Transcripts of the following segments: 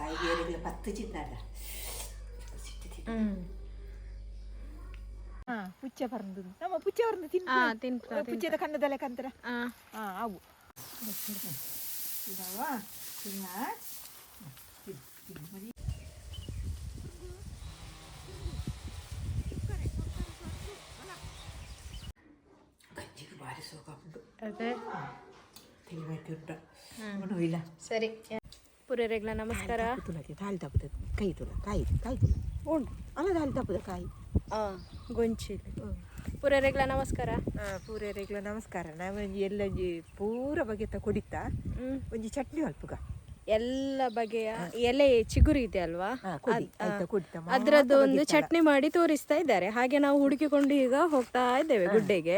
കായ്കറികൾ 10 ചിന്നാണ്ട ಪುಚ್ಚ ಬರ್ತದೆ ನಮ್ಮ ಪುಚ್ಚ ಬರ್ತದೆ ಪುಚ್ಚದ ಕಣ್ಣದಲ್ಲ ಕಂತರ ಅವು ಇದಾವ ತಿನ್ನ ಗಂಜಿಗೆ ಭಾರಿ ಸೋಗ ಉಂಟು ಅದೇ ತಿಳಿವೈತೆ ಉಂಟು ಇಲ್ಲ ಸರಿ ಪುರೇರೆಗ್ಲ ನಮಸ್ಕಾರ ತುಲಕ್ಕೆ ತಾಳಿ ತಪ್ಪದ ಕೈ ತುಲ ಕಾಯಿ ಕಾಯಿ ತುಲ ಉಂಟು ಅಲ್ಲ ತಾಳಿ ತಪ್ಪದ ಕಾಯಿ ಗೊಂಚಿಲಿ ಪುರೇರೆಗ್ಲ ನಮಸ್ಕಾರ ಪೂರೈರೆಗ್ಲ ನಮಸ್ಕಾರ ನಾವು ಎಲ್ಲ ಪೂರ ಬಗೆತ ಕೊಡಿತಾ ಒಂಜಿ ಚಟ್ನಿ ಅಲ್ಪಗ ಎಲ್ಲ ಬಗೆಯ ಎಲೆ ಚಿಗುರು ಇದೆ ಅಲ್ವಾ ಅದ್ರದ್ದು ಒಂದು ಚಟ್ನಿ ಮಾಡಿ ತೋರಿಸ್ತಾ ಇದ್ದಾರೆ. ಹಾಗೆ ನಾವು ಹುಡುಕಿಕೊಂಡು ಈಗ ಹೋಗ್ತಾ ಇದ್ದೇವೆ ಗುಡ್ಡೆಗೆ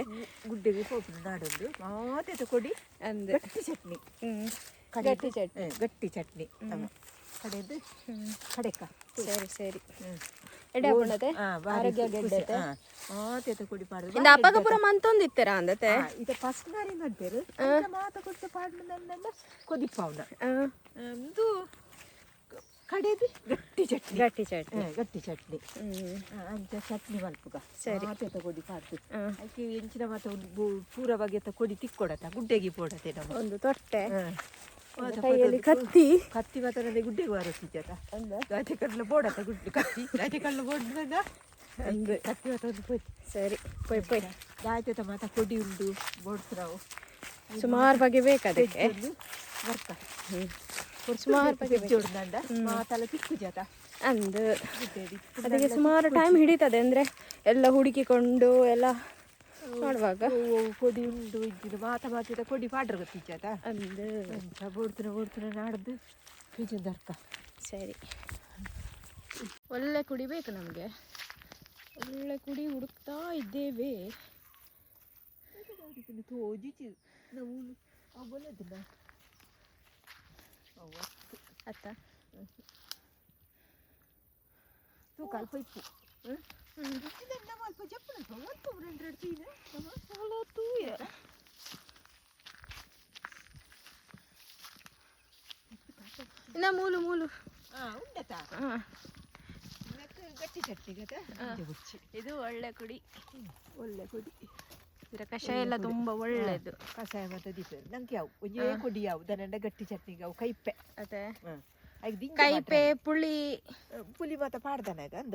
ಹೋಗ್ತೀನಿ ನಾಡೊಂದು ಮಾತೆ ಕೊಡಿ ಅಂದ್ರೆ ಗಟ್ಟಿ ಚಟ್ನಿ ಗಟ್ಟಿ ಚಟ್ನಿ ಕಡೆದು ಕಡೆಕ ಸರಿ ಸರಿ ಎಡೆ ಆರೋಗ್ಯ ಗೆಡ್ಡೆ ಕೊಡಿ ಪಾಡು ಇಂದ ಅಪ್ಪಗಪುರ ಮಂತೊಂದಿತ್ತರ ಅಂದತೆ ಈಗ ಫಸ್ಟ್ ನಾರಿ ಮಾಡ್ತೇರು ಮಾತ ಕೊಟ್ಟು ಪಾಡ್ನಲ್ಲ ಕೊದಿಪ್ಪಾವ್ನ ಇದು ಕಡೆದು ಗಟ್ಟಿ ಚಟ್ನಿ ಗಟ್ಟಿ ಚಟ್ನಿ ಅಂಚ ಚಟ್ನಿ ಮಲ್ಪುಗ ಸರಿ ಮಾತೆ ಕೊಡಿ ಪಾಡ್ತು ಅದಕ್ಕೆ ಎಂಚಿನ ಮಾತ ಒಂದು ಪೂರ ಬಗೆತ ಕೊಡಿ ತಿಕ್ಕೊಡತ್ತ ಗುಡ್ಡೆಗೆ ಪೋಡತೆ ನಮ್ಮ ಒಂದು ತೊಟ್ಟೆ ಕೈಯಲ್ಲಿ ಕತ್ತಿ ಕತ್ತಿ ಮಾತ್ರ ಗುಡ್ಡೆಗೆ ವಾರಸಿದ್ದ ಗಾಜೆ ಕಡ್ಲು ಬೋಡತ್ತ ಗುಡ್ಡೆ ಕತ್ತಿ ಗಾಜೆ ಕಡ್ಲು ಬೋಡ್ದ ಹಂಗೆ ಕತ್ತಿ ಮಾತ್ರ ಒಂದು ಪೋಯ್ ಸರಿ ಪೊಯ್ ಪೊಯ್ ಗಾಜೆತ ಮಾತ ಕೊಡಿ ಉಂಡು ಬೋಡ್ಸ್ರಾವು ಸುಮಾರು ಬಗೆ ಬೇಕು ಅದಕ್ಕೆ ಬರ್ತ ಸುಮಾರು ಬಗೆ ಜೋಡ್ದಂಡ ಮಾತಲ್ಲ ತಿಕ್ಕು ಜಾತ ಅಂದು ಅದಕ್ಕೆ ಸುಮಾರು ಟೈಮ್ ಹಿಡಿತದೆ ಅಂದರೆ ಎಲ್ಲ ಹುಡುಕಿಕೊಂಡು ಎಲ್ಲ ಮಾಡುವಾಗ ಕೊಡಿ ಉಂಡು ಇದ್ದಿದ್ದು ಮಾತಿದ ಕೊಡಿ ಪಾಡ್ರ ಗೊತ್ತಿಜ್ಜಾತ ಅಂದು ಬೋಡ್ತನ ನಾಡ್ದು ಬೀಜದರ್ಕ ಸರಿ ಒಳ್ಳೆ ಕುಡಿ ಬೇಕು ನಮಗೆ ಒಳ್ಳೆ ಕುಡಿ ಹುಡುಕ್ತಾ ಇದ್ದೇವೆ ತೋಜಿಚು ನಾವು ಅವಲದಿಲ್ಲ ಅತ್ತ ತೂ ಕಲ್ಪ ಇತ್ತು ಇನ್ನ ಮೂಲು ಮೂಲು ಉಂಡತಾ ಗಟ್ಟಿ ಚಟ್ನಿ ಇದು ಒಳ್ಳೆ ಕುಡಿ ಒಳ್ಳೆ ಕುಡಿ ಇದರ ಕಷಾಯ ಎಲ್ಲ ತುಂಬಾ ಒಳ್ಳೆದು ಕಷಾಯ ಮತ್ತೆ ದೀಪ ನಂಗೆ ಯಾವ ಒಂಜೇ ಕುಡಿ ಯಾವ ದನಂಡ ಗಟ್ಟಿ ಚಟ್ನಿಗೆ ಅವು ಕೈಪೆ ಅದೇ ಕೈಪೆ ಪುಳಿ ಮಾತ ಪಾಡ್ದಾನಾಗ ಅಂದ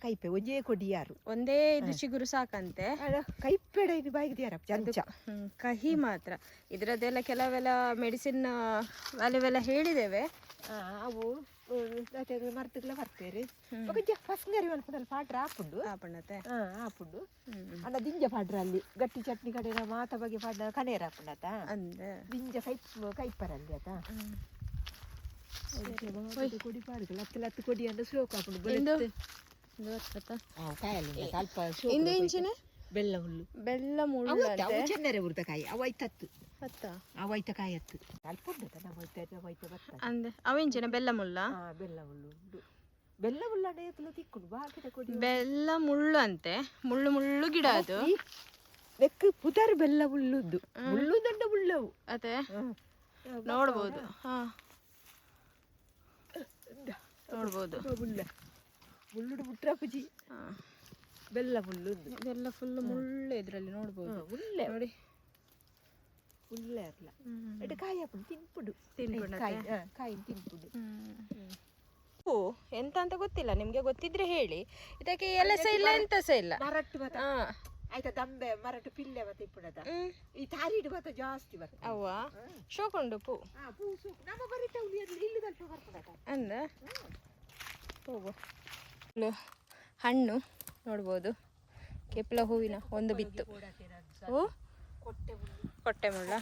ಕೈಪೆ ಒಂಜೇ ಕೊಡಿ ಯಾರು ಒಂದೇ ಇದು ಚಿಗುರು ಸಾಕಂತೆ ಕೈಪೆಡ ಇದು ಬಾಯಿಗೆ ಯಾರ ಚಂಚ ಕಹಿ ಮಾತ್ರ ಇದ್ರದ್ದೆಲ್ಲ ಕೆಲವೆಲ್ಲ ಮೆಡಿಸಿನ್ ವ್ಯಾಲ್ಯೂವೆಲ್ಲ ಹೇಳಿದ್ದೇವೆ ಅವು ಮರ್ತಕ್ಲ ಬರ್ತೇರಿ ಫಸ್ಟ್ ನೇರಿ ಮಲ್ಪುಂಡಲ್ಲಿ ಪಾಡ್ರ ಹಾಪುಂಡು ಹಾಪುಂಡು ಅಣ್ಣ ದಿಂಜ ಪಾಡ್ರ ಅಲ್ಲಿ ಗಟ್ಟಿ ಚಟ್ನಿ ಕಡೆ ಮಾತ ಬಗ್ಗೆ ಪಾಡ್ರ ಕನೇರ ಹಾಪುಂಡತ ಅಂದ್ರೆ ದಿಂಜ ಕೈಪರಲ್ಲಿ ಆತ ಕೊಡಿ ಪಾಡ್ಗಳು ಹತ್ತು ಕೊಡಿ ಅಂದ್ರೆ ಶ್ಲೋಕ ಹಾಕೊಂಡು ಸ್ವಲ್ಪ ಇಂದು ಇಂಚಿನ ಬೆಲ್ಲ ಮುಳ್ಳು ಚೆನ್ನರೆ ಉರ್ದ ಕಾಯಿ ಅವೈತತ್ತು ಅವೈತ ಕಾಯಿ ಹತ್ತು ಸ್ವಲ್ಪ ಉಂಟು ನಮ್ಮ ಅಂದ್ರೆ ಅವಿಂಚಿನ ಬೆಲ್ಲ ಮುಳ್ಳ ಬೆಲ್ಲ ಮುಳ್ಳು ಉಂಟು ಬೆಲ್ಲ ಮುಳ್ಳು ಅಣ್ಣ ತಿಕ್ಕೊಂಡು ಬಾಕಿದ ಕೊಡಿ ಬೆಲ್ಲ ಮುಳ್ಳು ಅಂತೆ ಮುಳ್ಳು ಮುಳ್ಳು ಗಿಡ ಅದು ಬೆಕ್ಕು ಪುದರ್ ಬೆಲ್ಲ ಮುಳ್ಳುದ್ದು ಮುಳ್ಳು ದಂಡ ಮುಳ್ಳವು ಅದೇ ನೋಡ್ಬೋದು ನೋಡ್ಬೋದು ಮುಳ್ಳುಡು ಮುಟ್ರಾಪುಜಿ ಬೆಲ್ಲ ಮುಳ್ಳು ಇದೆಲ್ಲ ಫುಲ್ ಮುಳ್ಳೆ ಇದ್ರಲ್ಲಿ ನೋಡ್ಬೋದು ಮುಳ್ಳೆ ನೋಡಿ ಮುಳ್ಳೆ ಅಲ್ಲ ಎಡೆ ಕಾಯಿ ಹಾಕೊಂಡು ತಿನ್ಪುಡು ಕಾಯಿ ತಿನ್ಪುಡು ಎಂತ ಅಂತ ಗೊತ್ತಿಲ್ಲ ನಿಮ್ಗೆ ಗೊತ್ತಿದ್ರೆ ಹೇಳಿ ಇದಕ್ಕೆ ಎಲೆ ಸಹ ಇಲ್ಲ ಎಂತ ಸಹ ಇಲ್ಲ ಮರಟ್ಟು ಮತ ಆಯ್ತಾ ದಂಬೆ ಮರಟ್ಟು ಪಿಲ್ಲೆ ಮತ್ತೆ ಇಪ್ಪುಡದ ಈ ತಾರಿಡು ಮತ ಜಾಸ್ತಿ ಬರ್ತದೆ ಅವ್ವ ಶೋಕೊಂಡು ಪೂ ನಮ್ಮ ಬರೀತಾ ಇಲ್ಲಿ ಸ್ವಲ್ಪ ಬರ್ತದ ಅಂದ ಹೋಗು ಹಣ್ಣು ನೋಡ್ಬೋದು ಕೆಪ್ಲ ಹೂವಿನ ಒಂದು ಬಿತ್ತು ಹೂ ಕೊಟ್ಟೆ ಮುಳ್ಳ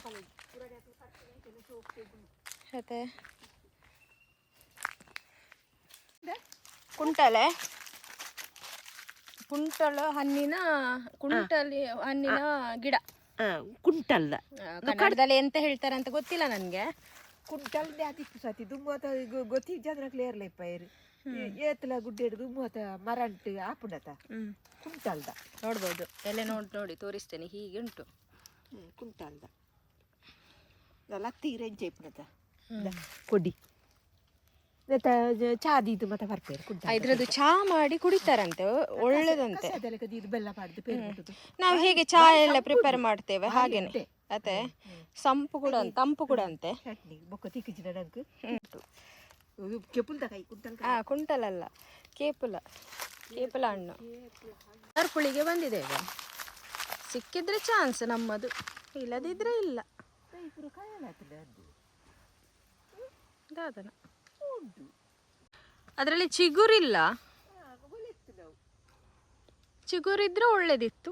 ಮತ್ತೆ ಕುಂಟಲ ಹಣ್ಣಿನ ಗಿಡ ಕುಂಟಲ್ದ ಕನ್ನಡದಲ್ಲಿ ಎಂತ ಹೇಳ್ತಾರೆ ಅಂತ ಗೊತ್ತಿಲ್ಲ ನನ್ಗೆ ಕುಂಟಲ್ದೆ ಅದಿತ್ತು ಸತಿ ದುಮ್ಮತ ಗೊತ್ತಿದ್ದ ಕ್ಲಿಯರ್ಲ ಇಪ್ಪ ಏತಲ ಗುಡ್ಡೆ ದುಮ್ಮತ ಮರಂಟ್ ಆಪುಂಡತ ಕುಂಟಲ್ದ ನೋಡ್ಬೋದು ಎಲೆ ನೋಡಿ ತೋರಿಸ್ತೇನೆ ಹೀಗೆ ಉಂಟು ಕುಂಟಲ್ದ ಲತ್ತಿ ರೆಂಚೆ ಇಪ್ಪುಡತ ಕೊಡಿ ಚಾದಿದ್ದು ಮತ್ತೆ ಬರ್ಪೇರು ಇದ್ರದ್ದು ಚಾ ಮಾಡಿ ಕುಡಿತಾರಂತೆ, ಒಳ್ಳೇದಂತೆ. ಇದು ಬೆಲ್ಲ ಪಾಡ್ದು ಪೇರು ನಾವು ಹೇಗೆ ಚಾ ಎಲ್ಲ ಪ್ರಿಪೇರ್ ಮಾಡ್ತೇವೆ ಹಾಗೇನೆ ಅದೇ ಸಂಪು ಕೂಡ ತಂಪು ಕೂಡ ಅಂತೆ. ಚಟ್ನಿ ಬೊಕ್ಕ ತಿಕ್ಕಿಜಿನ ನಂಗೆ ಕೆಪುಲ್ದ ಕೈ ಕುಂಟಲ್ ಕುಂಟಲ್ ಅಲ್ಲ, ಕೇಪುಲ ಹಣ್ಣು. ಅರ್ಪುಳಿಗೆ ಬಂದಿದ್ದೇವೆ, ಸಿಕ್ಕಿದ್ರೆ ಚಾನ್ಸ್ ನಮ್ಮದು, ಇಲ್ಲದಿದ್ರೆ ಇಲ್ಲ. ಅದರಲ್ಲಿ ಚಿಗುರಿಲ್ಲ, ಚಿಗುರಿದ್ರೆ ಒಳ್ಳೇದಿತ್ತು.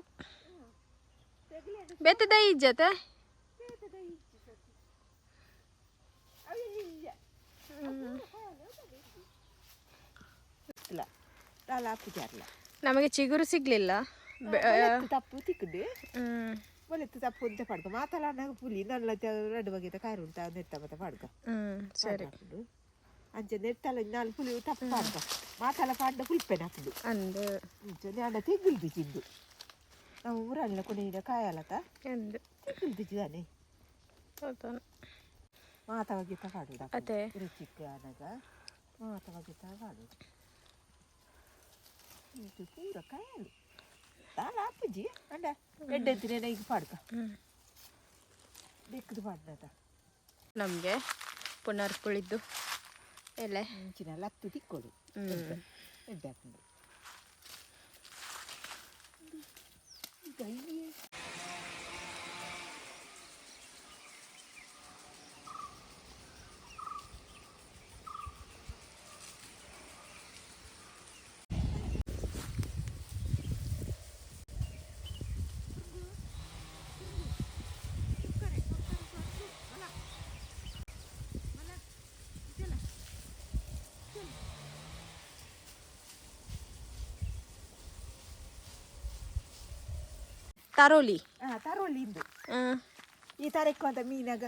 ಬೆತ್ತದ ಇಜ್ಜತೆ ನಮಗೆ ಚಿಗುರು ಸಿಗ್ಲಿಲ್ಲ. ತಪ್ಪು ತಿಕ್ಕದು ಒಲೆತ್ತು ತಪ್ಪು ಅಂತ ಪಾಡ್ಕ ಮಾತಲ್ಲ ಪುಲಿ ನನ್ನ ಎರಡು ಬಗೆದ ಕಾರು ಉಂಟ ನೆತ್ತ ಮತ್ತೆ ಪಾಡ್ಕ ಸರಿ ಅಂಚೆ ನೆತ್ತಲ್ಲ ನಾಲ್ಕು ಪುಲಿ ತಪ್ಪು ಪಾಡ್ಕ ಮಾತಲ್ಲ ಪಾಡ್ದ ಪುಲ್ಪೆನ ಹಾಕುದು ಅಂದು ಅಂಡ ತೆಗ್ಗಿಲ್ದು ಚಿಂದು ನಾವು ಊರಲ್ಲ ಕೊನೆಯ ಕಾಯಲ್ಲತ ತೆಗ್ಗಿಲ್ದು ಚಿದಾನೆ ಮಾತವಾಗಿ ತಪಾಡುದ ಅದೇ ರುಚಿಕ್ಕ ಅನಗ ಮಾತವಾಗಿ ತಪಾಡುದು ಇದು ಪೂರ ಕಾಯಲು ತಾಲ ಅಪ್ಪಜಿ ಅಂಡ ಎಡ್ಡೆತ್ತಿನ ಈಗ ಪಾಡ್ಕ ಬೆಕ್ಕದು ಪಾಡ್ದ ನಮಗೆ ಪುನರ್ಪುಳಿದ್ದು ಎಲೆ ಮುಂಚಿನ ಲತ್ತು ತಿಕ್ಕೋದು ಎಡ್ಡೆ ಹಾಕೊಂಡು ತರೋಲಿ ತರೋಲಿಂದು ಈ ತರಕ್ಕೆ ಅಂತ ಮೀನಾಗ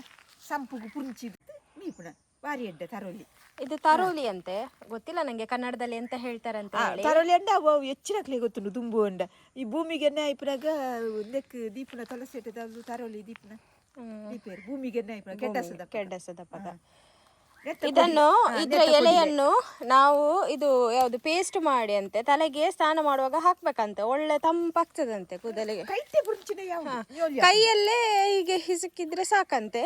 ಸಂಪುಗು ಪುಂಚಿದ್ದು ಮೀಪುಣ ಭಾರಿ ಎಡ್ಡೆ ತರೋಲಿ. ಇದು ತರೋಲಿ ಅಂತೆ, ಗೊತ್ತಿಲ್ಲ ನಂಗೆ ಕನ್ನಡದಲ್ಲಿ ಎಂತ ಹೇಳ್ತಾರಂತ ಹೇಳಿ. ತರೋಲಿ ಅಂಡ ಅವು ಹೆಚ್ಚಿನಕ್ಲೆ ಗೊತ್ತುಂಡು ದುಂಬು ಅಂಡ ಈ ಭೂಮಿಗೆಣ್ಣೆ ಆಯ್ಪುನಾಗ ನೆಕ್ ದೀಪನ ತುಳಸಿ ಇಟ್ಟದ ತರೋಲಿ ದೀಪನ ದೀಪೇರು ಭೂಮಿಗೆಣ್ಣೆ ಆಯ್ಪುನ ಕೆಡ್ಡಸದ ಪದ. ಇದನ್ನು ಇದ್ರ ಎಲೆಯನ್ನು ನಾವು ಇದು ಯಾವುದು ಪೇಸ್ಟ್ ಮಾಡಿ ಅಂತೆ ತಲೆಗೆ ಸ್ನಾನ ಮಾಡುವಾಗ ಹಾಕ್ಬೇಕಂತೆ, ಒಳ್ಳೆ ತಂಪಾಗ್ತದಂತೆ ಕೂದಲಿಗೆ. ಕೈಯಲ್ಲೇ ಹೀಗೆ ಹಿಸುಕಿದ್ರೆ ಸಾಕಂತೆ.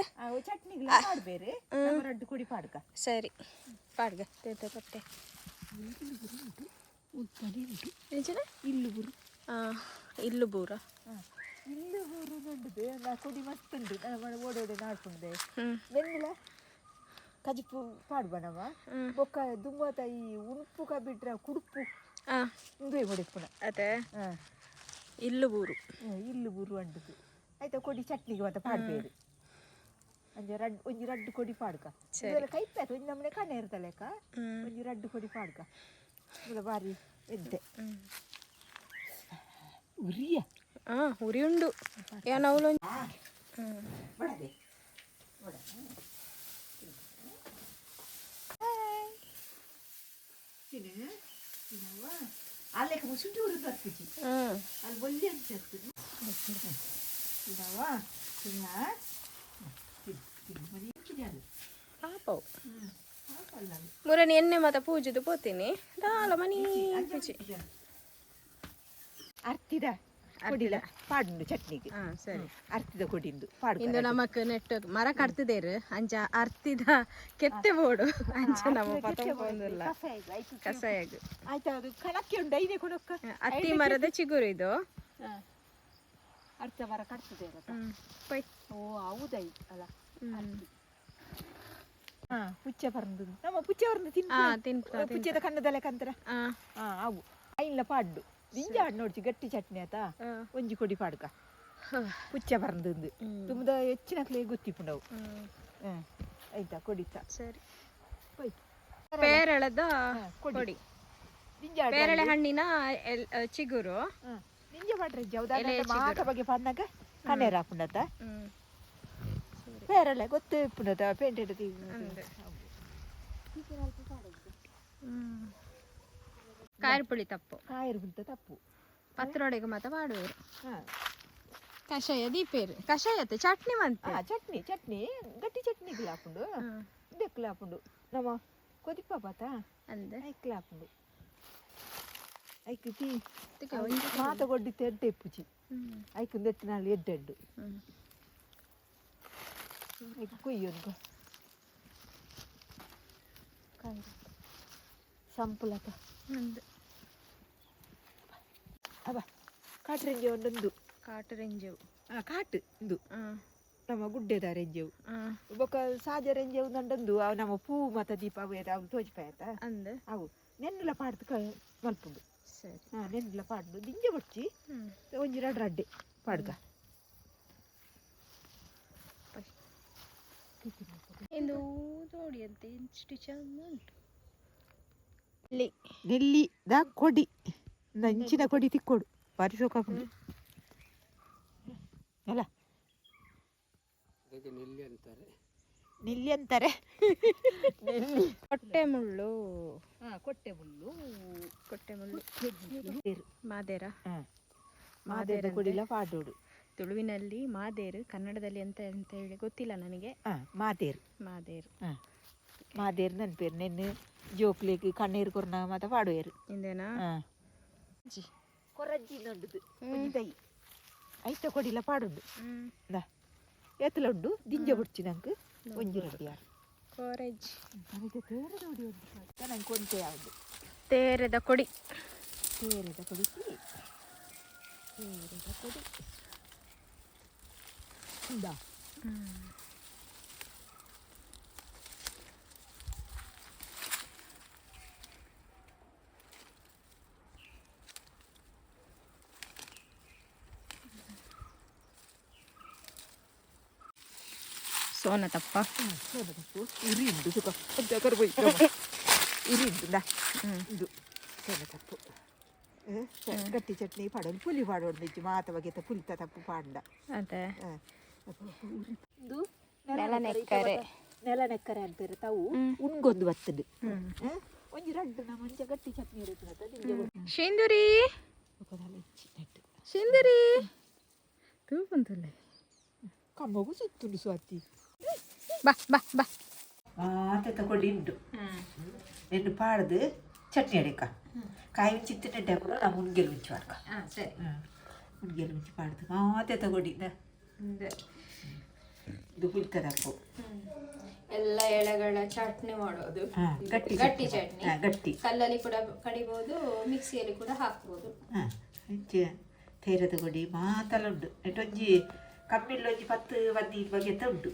ಸರಿ ಪಾಡ್ಗ ಕೊಟ್ಟೆ ಇಲ್ಲು ಬೂರ ಕೊಡಿ ಮಸ್ತುಂಡು ಓಡೋಡೆ ನಾಡ್ಕೊಂಡೆ ಬೆನ್ನಿಲ ಕಜಿಪು ಪಾಡ್ಬನವ ಬೊಕ್ಕ ದುಂಬತ ಈ ಉಣುಪು ಬಿಟ್ರೆ ಕುಡುಪು ಇಂದುವೆ ಹೊಡಿಪುಣ ಅದೇ ಇಲ್ಲು ಬೂರು ಅಂಡುದು ಆಯ್ತಾ ಕೊಡಿ ಚಟ್ನಿಗೆ ಮತ್ತೆ ಪಾಡ್ಬೇರು ಅಂಜ ಒಂಜಿ ರಡ್ಡು ಕೊಡಿ ಪಾಡ್ಕ ಕೈಪಾಯ್ತು ಒಂಜಿ ನಮ್ಮನೆ ಕಣ್ಣೆ ಇರ್ತಲೆಕ್ಕ ಒಂಜಿ ರಡ್ಡು ಕೊಡಿ ಪಾಡ್ಕ ಬಾರಿ ಎದ್ದೆ ಉರಿಯ ಉರಿ ಉಂಡು ಏನವಳು ಬಡದೆ ಅಲ್ಲೆಕ್ಕ ಮುಸುಂಟು ಉರಿದು ಬರ್ತಿದ್ವಿ ಅಲ್ಲಿ ಒಳ್ಳೆ ಅನ್ಸಿರ್ತದೆ ಮುರನಿ ಎಣ್ಣೆ ಮತ್ತೆ ಪೂಜೆದು ಪೋತೀನಿ ದಾಲ ಮನಿ ಪೂಜೆ ಅರ್ತಿದ ಕೊಡಿಲ ಪಾಡುಂಡು ಚಟ್ನಿಗೆ ಸರಿ ಅರ್ತಿದ ಕೊಡಿಂದು ಪಾಡು ಇಂದು ನಮಕ್ ನೆಟ್ ಮರ ಕಟ್ತಿದೇರು ಅಂಚ ಅರ್ತಿದ ಕೆತ್ತೆ ಬೋಡು ಅಂಚ ನಮ್ಮ ಪತಂಪೊಂದಿಲ್ಲ ಕಸಾಯಗ ಆಯ್ತಾ ಅದು ಕಣಕ್ಕೆ ಉಂಡು ಐದೇ ಕೊಡಕ್ಕ ಅತ್ತಿ ಮರದ ಚಿಗುರು ಇದು ಅರ್ಥ ಮರ ಕಟ್ತಿದೇರ ಓ ಹೌದೈ ಅಲ್ಲ ಪುಚ್ಚ ಪರಂದು ನಮ್ಮ ಪುಚ್ಚ ಪರಂದು ತಿನ್ನ ಪುಚ್ಚದ ಕಣ್ಣದಲ್ಲ ಕಂತರ ಅವು ಐಲ್ಲ ಪಾಡ್ಡು ನಿಂಜ ಆಡ್ ನೋಡ್ಚಿ ಗಟ್ಟಿ ಚಟ್ನಿ ಆತ ಒಂಜಿ ಕೊಡಿ ಪಾಡ್ಕ ಪುಚ್ಚ ಪರಂದು ತುಂಬದ ಹೆಚ್ಚಿನಕ್ಲೆ ಗೊತ್ತಿಪ್ಪುಂಡವು ಆಯ್ತಾ ಕೊಡಿತ ಸರಿ ಪೇರಳದ ಕೊಡಿ ಪೇರಳೆ ಹಣ್ಣಿನ ಚಿಗುರು ನಿಂಜ ಪಾಡ್ರೆ ಮಾತ ಬಗ್ಗೆ ಪಾಡ್ನಾಗ ಕಣ್ಣೇರ ಹಾಪುಂಡತ ಪೇರಳೆ ಗೊತ್ತು ಇಪ್ಪುಂಡತ ಪೇಂಟ್ ಇಡತಿ ಕಾಯಿರ್ಪುಳಿ ತಪ್ಪು ತಪ್ಪು ಪತ್ರೊಡೆಗೆ ಮಾತ ಮಾಡುವರು ಕಷಾಯ ದೀಪೇರು ಕಷಾಯ ಚಟ್ನಿ ಮಂತ ಚಟ್ನಿ ಗಟ್ಟಿ ಚಟ್ನಿಗೆ ಹಾಕೊಂಡು ಇದಕ್ಕೆ ಹಾಕೊಂಡು ನಮ್ಮ ಕೊದಿಪ್ಪ ಪಾತ ಅಂದೆ ಐಕ್ಲ ಹಾಕೊಂಡು ಐಕ್ ಟೀ ಮಾತ ಕೊಡ್ಡಿತ್ತು ಎಡ್ಡೆ ಪುಜಿ ಐಕಂದು ಎಟ್ಟಿನಲ್ಲಿ ಎಡ್ಡೆಡ್ಡು ಐಕ್ ಕೊಯ್ಯೊಂದು ಸಂಪುಲತ ಅಬ್ಬ ಕಾಟು ರೆಂಜೆ ಒಂದೊಂದು ಕಾಟು ರೆಂಜೆವು ಕಾಟು ಇದು ನಮ್ಮ ಗುಡ್ಡೆದ ರೆಂಜೆವು ಬೊಕ್ಕ ಸಾಜ ರೆಂಜೆ ಒಂದೊಂದು ಅವು ನಮ್ಮ ಪೂ ಮತ್ತು ದೀಪ ಅವು ಅವು ತೋಜಿಪಾಯತ ಅಂದೆ ಅವು ನೆನ್ನುಲ ಪಾಡ್ದು ಮಲ್ಪುಂಡು ಸರಿ ನೆನ್ನುಲ ಪಾಡ್ದು ದಿಂಜೆ ಬಡ್ಚಿ ಒಂಜಿ ರಡ್ಡು ರಡ್ಡೆ ಪಾಡ್ಗ ಇದು ನೋಡಿ ಅಂತ ಎಷ್ಟು ಚಂದ ಉಂಟು ನೆಲ್ಲಿ ದ ಕೊಡಿ ನಂಚಿನ ಕೊಡಿ ತಿಕ್ಕೊಡು ಬಾರಿ ಸೋಕಾಪುಂಡು ಅಲ್ಲ ನೆಲ್ಲಿ ಅಂತಾರೆ ನೆಲ್ಲಿ ಕೊಟ್ಟೆ ಮುಳ್ಳು ಕೊಟ್ಟೆ ಮುಳ್ಳು ಕೊಟ್ಟೆ ಮುಳ್ಳು ಮಾದೇರ ಮಾದೇರ ಕೊಡಿಲ ಪಾಡೋಡು ತುಳುವಿನಲ್ಲಿ ಮಾದೇರು ಕನ್ನಡದಲ್ಲಿ ಎಂತ ಅಂತ ಹೇಳಿ ಗೊತ್ತಿಲ್ಲ ನನಗೆ ಮಾದೇರು ಮಾದೇರು ಮಾದೇರು ನನ್ನ ಪೇರು ನೆನ್ನೆ ಜೋಕ್ಲಿಗೆ ಕಣ್ಣೀರು ಕೊರ್ನ ಮಾತ ಪಾಡುವೇರು ಇಂದೇನಾ ಕೊರಜ್ಜಿ ನೊಂಡುದು ದೈ ಐತ ಕೊಡಿಲ ಪಾಡುದು ಎತ್ತಲೊಡ್ಡು ದಿಂಜ ಬಿಡ್ಚಿ ನಂಗೆ ಒಂಜಿ ರಡ್ಡಿ ಯಾರು ಕೊರಜ್ಜಿ ನನಗೆ ತೇರದ ಕೊಡಿ ಒಂದು ನಂಗೆ ಕೊಂತೆ ಯಾವುದು ತೇರದ ಕೊಡಿ ತೇರದ ಕೊಡಿ ತೇರದ ಕೊಡಿ ಇಂದ ಸೋನತಪ್ಪ ಸೋನತಪ್ಪು ಉರಿ ಉಂಟು ಸುಖ ಜಾಗರ ಹೋಯ್ ಉರಿ ಉಂಟು ಇದು ಸೋನತಪ್ಪು ಗಟ್ಟಿ ಚಟ್ನಿ ಪಾಡೋದು ಪುಲಿ ಪಾಡೋದು ನಿಜ ಮಾತ ಬಗೆತ ಪುಲಿತ ತಪ್ಪು ಪಾಂಡ ಅದೇ ಇದು ನೆಲನೆಕ್ಕರೆ ನೆಲನೆಕ್ಕರೆ ಅಂತಾರೆ ತಾವು ಉಣ್ಗೊಂದು ಬರ್ತದೆ ಒಂಜಿ ರಡ್ಡು ನಮ್ಮ ಮಂಚ ಗಟ್ಟಿ ಚಟ್ನಿ ಇರುತ್ತೆ ಸಿಂಧುರಿ ಸಿಂಧುರಿ ತೂಪಂತಲೆ ಕಮ್ಮಗು ಸುತ್ತುಂಡು ಸ್ವಾತಿ ಬಾ ಬಾ ಬಾ ಮಾತೆ ತಗೊಂಡು ಇಂಡು ನೆನ್ನು ಪಾಡ್ದು ಚಟ್ನಿ ಅಡಿಕ ಕಾಯಿ ಚಿತ್ತು ನೆಡ್ಡೆ ಕೂಡ ನಾವು ಮುನ್ಗೆಲ್ ಮುಂಚೆ ಮಾಡ್ಕ ಸರಿ ಮುನ್ಗೆಲ್ ಮುಂಚೆ ಪಾಡ್ದು ಮಾತೆ ತಗೊಂಡಿದ್ದ ಇದು ಹುಲ್ಕದಪ್ಪು ಎಲ್ಲ ಎಳೆಗಳ ಚಟ್ನಿ ಮಾಡೋದು ಗಟ್ಟಿ ಗಟ್ಟಿ ಚಟ್ನಿ ಗಟ್ಟಿ ಕಲ್ಲಲ್ಲಿ ಕೂಡ ಕಡಿಬಹುದು ಮಿಕ್ಸಿಯಲ್ಲಿ ಕೂಡ ಹಾಕ್ಬೋದು ಹೆಚ್ಚು ತೇರದ ಕೊಡಿ ಮಾತಲುಂಡು ನೆಟ್ಟೊಂಜಿ ಕಮ್ಮಿಲ್ಲೊಂಜಿ 10 ಬದಿ ಬಗೆತ ಉಂಟು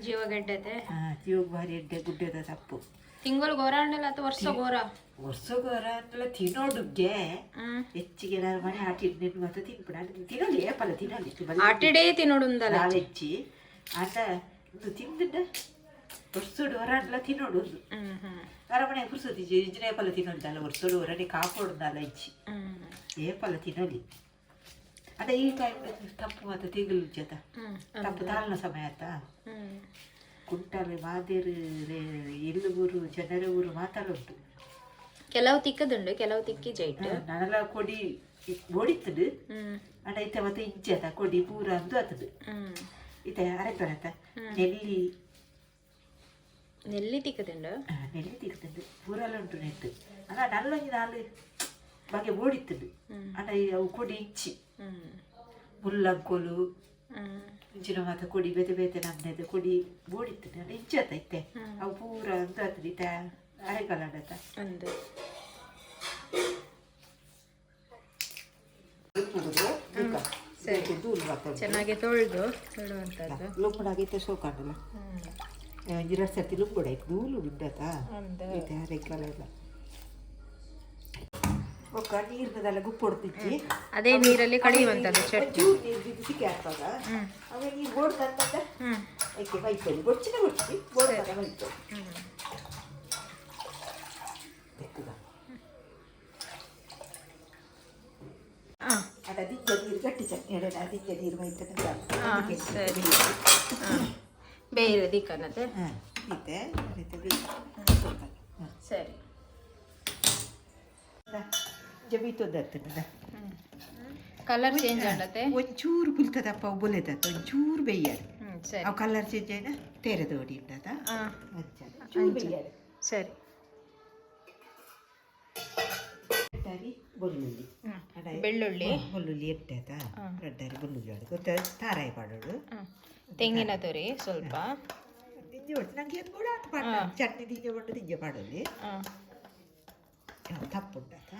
ಜೀವಗೆಡ್ಡೆ ಜೀವ ಭಾರಿ ಎಡ್ಡೆ ಗುಡ್ಡೆದ ತಪ್ಪು ತಿಂಗಳು ಗೋರ ಹಣ್ಣಲ್ಲ ಅಥವಾ ವರ್ಷ ಗೋರ ಅಂತೆಲ್ಲ ತಿನ್ನೋಡುಗೆ ಹೆಚ್ಚಿಗೆ ನಾನು ಮನೆ ಆಟಿಡ್ ಮತ್ತೆ ತಿನ್ಬಿಡ ತಿನ್ನಲಿ ಏಪಲ್ಲ ತಿನ್ನಲಿ ಆಟಿಡೇ ತಿನ್ನೋಡುಂದಲ್ಲ ಹೆಚ್ಚಿ ಆಟ ಇದು ತಿಂದಿದ್ದ ವರ್ಷೋಡು ಹೊರ ಅಂತೆಲ್ಲ ತಿನ್ನೋಡು ಅರಮನೆ ಕುರ್ಸೋದಿ ಇಜ್ಜಿನ ಏಪಲ್ಲ ತಿನ್ನೋದಲ್ಲ ವರ್ಷೋಡು ಹೊರಡೆ ಕಾಪಾಡುದಲ್ಲ ಹೆಚ್ಚಿ ಏಪಲ್ಲ ತಿನ್ನಲಿ ಅದ ಈ ಟೈಮ್ ತಪ್ಪು ಮತ್ತೆ ತಿಂಗಳು ಜೊತ ತಪ್ಪು ತಾಳಿನ ಸಮಯ ಆತ ಕುಂಟಲೆ ಮಾದೇರು ಎಲ್ಲಿಗೂರು ಜನರ ಊರು ಮಾತಾಡುಂಟು ಕೆಲವು ತಿಕ್ಕದುಂಡು ಕೆಲವು ತಿಕ್ಕಿ ಜೈಟ್ ನಾನೆಲ್ಲ ಕೊಡಿ ಓಡಿತ್ತದು ಅಣ್ಣ ಇತ್ತ ಮತ್ತೆ ಇಜ್ಜದ ಕೊಡಿ ಪೂರ ಅಂದು ಆತದು ಇತ್ತ ಅರೆಕಣತ ನೆಲ್ಲಿ ನೆಲ್ಲಿ ತಿಕ್ಕದುಂಡು ನೆಲ್ಲಿ ತಿಕ್ಕದುಂಡು ಪೂರೆಲ್ಲ ಉಂಟು ನೆಟ್ಟು ಅಣ್ಣ ನಲ್ಲೊಂದು ನಾಲು ಬಗೆ ಓಡಿತ್ತದು ಅಣ್ಣ ಅವು ಕೊಡಿ ಇಚ್ಚಿ ಮುಲ್ಲಂಕೋಲು ಇಂಚಿನ ಮಾತ ಕೊಡಿ ಬೇತೆ ಬೇತೆ ನಮ್ನೆದು ಕೊಡಿ ಓಡಿತ್ತದು ಅಣ್ಣ ಇಜ್ಜತ ಇತ್ತೆ ಅವು ಪೂರ ಅಂದು ಆತದು ಇತ್ತ ಅರೆಕಲಾಡತ ಅಂದು ಚೆನ್ನಾಗಿ ತೊಳೆದು ತೊಳುವಂಥದ್ದು ಲುಂಬುಡಾಗೈತೆ ಸೋಕಾಂಡಲ್ಲ ಎರಡು ಸರ್ತಿ ಲುಂಬುಡಾಯ್ತು ಧೂಳು ಬಿದ್ದತ ಅರೆಕಲ ಎಲ್ಲ ಒಕ್ಕ ನೀರಿನದೆಲ್ಲ ಗುಪ್ಪೊಡ್ತಿಚ್ಚಿ ಅದೇ ನೀರಲ್ಲಿ ಕಡಿಯುವಂಥದ್ದು ಚಟ್ನಿ ಚೂರು ನೀರು ಬಿದ್ದು ಸಿಕ್ಕಿ ಹಾಕ್ವಾಗ ಆಮೇಲೆ ನೀರು ಬೋಡ್ತಂತ ಅದಕ್ಕೆ ಬೈತಲ್ಲಿ ಬೊಚ್ಚಿನ ಬೊಚ್ಚಿ ಬೋಡ್ತಾನೆ ಬೈತು ಅದ ದಿಂಜ ನೀರು ಗಟ್ಟಿ ಚಟ್ನಿ ಹೇಳೋಣ ದಿಂಜ ನೀರು ಬೈತದೆ ಸರಿ ಬೇರೆ ದಿಕ್ಕನತೆ ಇದೆ ಸರಿ ಜಬೀತೊಂದರ್ತದೆ ಕಲರ್ ಚೇಂಜ್ ಆಗತ್ತೆ ಒಂಚೂರು ಪುಲ್ತದಪ್ಪ ಅವು ಬೊಲೆದತ್ತ ಒಂಚೂರು ಬೇಯ್ಯಾರ ಸರಿ ಅವು ಕಲರ್ ಚೇಂಜ್ ಆಯ್ನ ತೇರದ ಹೊಡಿ ಉಂಟದ ಚೂರು ಬೆಳ್ಳಿಯಾಡು ಸರಿ ಬೆಳ್ಳುಳ್ಳಿ ಬೆಳ್ಳುಳ್ಳಿ ಬೆಳ್ಳುಳ್ಳಿ ಎಟ್ಟಾಯ್ತ ಗಡ್ಡಾರಿ ಬೆಳ್ಳುಳ್ಳಿ ಆಡು ಗೊತ್ತ ತಾರಾಯಿ ಪಾಡೋಡು ತೆಂಗಿನ ತುರಿ ಸ್ವಲ್ಪ ತಿಂಜೆ ಒಟ್ಟು ನಂಗೆ ಅದು ಕೂಡ ಅಂತ ಪಾಡ ಚಟ್ನಿ ತಿಂಜೆ ಒಟ್ಟು ತಿಂಜೆ ಪಾಡೋಲ್ಲಿ ತಪ್ಪುಂಟಾತ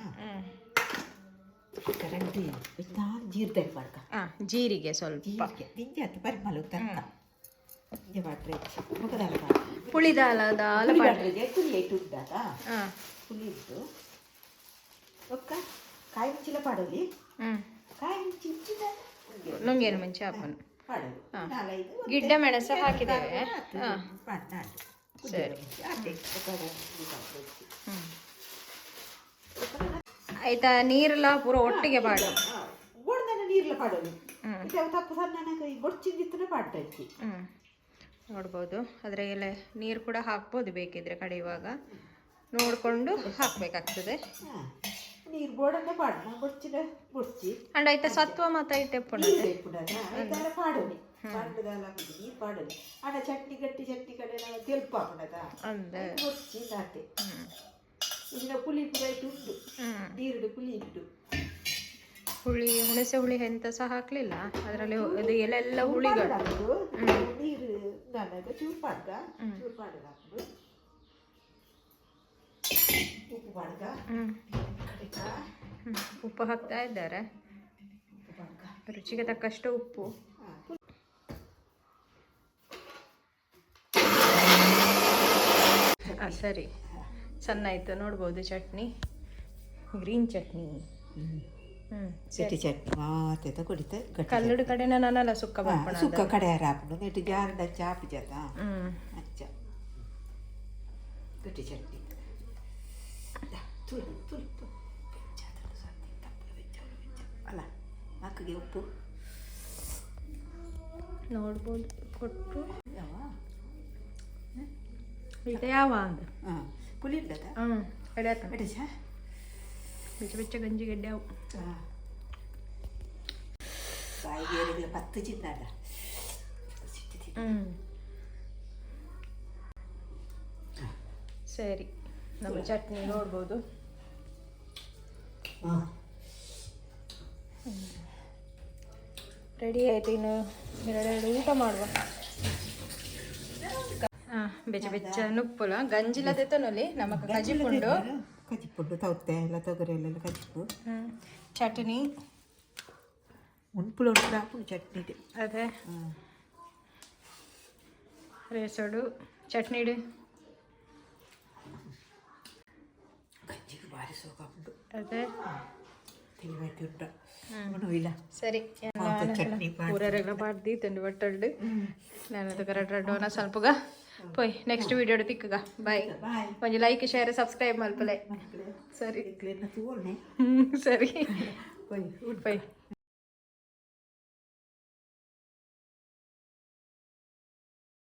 ಕರೆಂಟ್ ಜೀರಿಗೆ ಮಾಡ್ಕ ಜೀರಿಗೆ ಸ್ವಲ್ಪ ಜೀರಿಗೆ ತಿಂಜೆ ಆಯ್ತು ಪರಿಮಳ ತರ್ಕ ತಿಂಜೆ ಪಾಡ್ರೆ ಮುಖದಾಲ ಪುಳಿದಾಲ ದಾಲ ಪಾಡ್ರೆ ಪುಳಿ ಇಟ್ಟು ಉಂಟಾತ ಪುಳಿ ಇಟ್ಟು ಒಕ್ಕ ಕಾಯಿ ಮುಂಚಿಲ ಪಾಡೋಲಿ ಕಾಯಿ ಮುಂಚಿ ನುಂಗೇನು ಮುಂಚೆ ಹಾಕೋನು ಪಾಡೋದು ಗಿಡ್ಡ ಮೆಣಸು ಹಾಕಿದ್ದೇವೆ ಸರಿ ಆಯ್ತಾ ನೀರೆಲ್ಲ ಪೂರ ಒಟ್ಟಿಗೆ ಪಾಡು ಗೋಡ್ದನ ನೀರ್ಲ ಪಾಡೋದು ತಪ್ಪು ಸಣ್ಣ ಗೊಡ್ಚಿಂದಿತ್ತನೇ ಪಾಡ್ತಾ ಇತ್ತು ನೋಡ್ಬೋದು ಅದ್ರಾಗೆಲ್ಲ ನೀರು ಕೂಡ ಹಾಕ್ಬೋದು ಬೇಕಿದ್ರೆ ಕಡೆಯುವಾಗ ನೋಡಿಕೊಂಡು ಹಾಕಬೇಕಾಗ್ತದೆ ನೀರು ಬೋಡನ್ನ ಪಾಡೋಣ ಗೊಡ್ಚಿನ ಗೊಡ್ಚಿ ಅಂಡ್ ಆಯ್ತಾ ಸತ್ವ ಮತ್ತು ಐತೆ ಪಾಡೋನಿ ಪಾಡದಾಲ ನೀರು ಪಾಡೋನಿ ಅಣ್ಣ ಚಟ್ನಿ ಗಟ್ಟಿ ಚಟ್ನಿ ಕಡೆ ನಾವು ತೆಲ್ಪ ಹಾಕೋಣದ ಅಂದೆ ಗೊಡ್ಚಿ ನಾಟೆ ಇದನ್ನ ಪುಳಿ ಪುರ ಇಟ್ಟು ಉಂಟು ನೀರು ಪುಳಿ ಇಟ್ಟು ಹುಳಿ ಹುಣಸೆ ಹುಳಿ ಎಂತ ಸಹ ಹಾಕ್ಲಿಲ್ಲ ಅದರಲ್ಲಿ ಅದು ಎಲೆಲ್ಲ ಹುಳಿಗಳು ನೀರು ನನಗೆ ಚೂರು ಪಾಡ್ಗ ಹಾಕೋದು ಉಪ್ಪು ಪಾಡ್ಗ ಉಪ್ಪು ಹಾಕ್ತಾ ಇದ್ದಾರೆ ರುಚಿಗೆ ತಕ್ಕಷ್ಟು ಉಪ್ಪು ಸರಿ ಸಣ್ಣ ಆಯ್ತು ನೋಡ್ಬೋದು ಚಟ್ನಿ ಗ್ರೀನ್ ಚಟ್ನಿ ಗಟ್ಟಿ ಚಟ್ನಿ ಮಾತ ಕುಡಿತ ಕಲ್ಲುಡು ಕಡೆ ನಾನಲ್ಲ ಸುಕ್ಕ ಬರ್ಪಣ ಸುಕ್ಕ ಕಡೆ ಹಾಕೊಂಡು ನೆಟ್ಟು ಜಾರದ ಚಾಪಿ ಜಾತ ಅಚ್ಚ ಗಟ್ಟಿ ಚಟ್ನಿ ತುಳು ತುಳು ಅಲ್ಲ ಮಕ್ಕಳಿಗೆ ಉಪ್ಪು ನೋಡ್ಬೋದು ಕೊಟ್ಟು ಇದು ಯಾವ ಅಂದ ಪುಳಿ ಇರ್ತದ ಎಡೆಯತ್ತ ಎಡೆಸ ಬೆಚ್ಚ ಬೆಚ್ಚ ಗಂಜಿ ಗೆಡ್ಡೆ ಅವು ಕಾಯಿಗೆ ಪತ್ತು ಚಿನ್ನಾಡ ಸರಿ ನಮ್ಮ ಚಟ್ನಿ ನೋಡ್ಬೋದು ರೆಡಿ ಆಯ್ತು ಇನ್ನು ಎರಡೆರಡು ಊಟ ಮಾಡುವ ಬೆಚ್ಚ ಬೆಚ್ಚ ನುಪ್ಪುಲ ಗಂಜಿಲದೆ ತೊನಲಿ ನಮಕ್ ಕಜಿಪುಂಡು ಕಜಿಪುಂಡು ತೌತೆ ಎಲ್ಲ ತೊಗರಿ ಎಲ್ಲ ಕಜಿಪು ಚಟ್ನಿ ಉಂಪುಳು ಉಂಟು ಚಟ್ನಿ ಅದೇ ರೇಸೋಡು ಚಟ್ನಿ ಗಂಜಿಗೆ ಭಾರಿ ಸೋಕಾಪುಂಡು ಅದೇ ತಿಳಿವೈತೆ ಇಲ್ಲ ಸರಿ ಊರೆಲ್ಲ ಪಾಡ್ದಿ ತಂದು ಬಟ್ಟಲ್ಡು ನಾನು ಅದು ಕರೆಕ್ಟ್ ಸ್ವಲ್ಪಗ ಪೋಯ್ ನೆಕ್ಸ್ಟ್ ವಿಡಿಯೋ ತಿಕ್ಕಗ ಬಾಯ್ ಒಂಜಿ ಲೈಕ್ ಶೇರ್ ಸಬ್ಸ್ಕ್ರೈಬ್ ಮಲ್ಪಲೆ ಸರಿ ತೂವಲ್ನೆ ಸರಿ ಪೈ